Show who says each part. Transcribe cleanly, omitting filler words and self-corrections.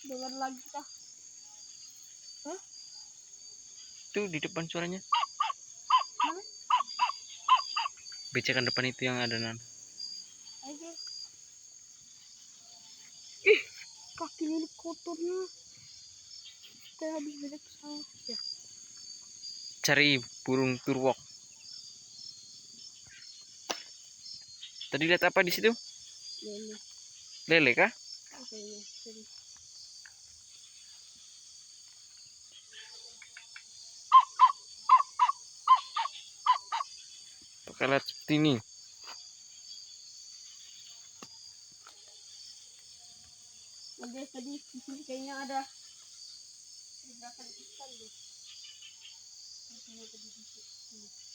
Speaker 1: Dengar lagi kah? Hah?
Speaker 2: Itu di depan suaranya.
Speaker 1: Mana?
Speaker 2: Becekan depan itu yang ada nan.
Speaker 1: Aja. Ih, kakinya ini kotornya. Kita habis beda ke sawah ya.
Speaker 2: Cari burung turwok. Tadi lihat apa di situ?
Speaker 1: Lele.
Speaker 2: Lele kah?
Speaker 1: Kayaknya. Jadi.
Speaker 2: Pakai lihat seperti ini.
Speaker 1: Ada tadi di sini kayaknya ada pergerakan ikan deh. Di sini tadi di sini.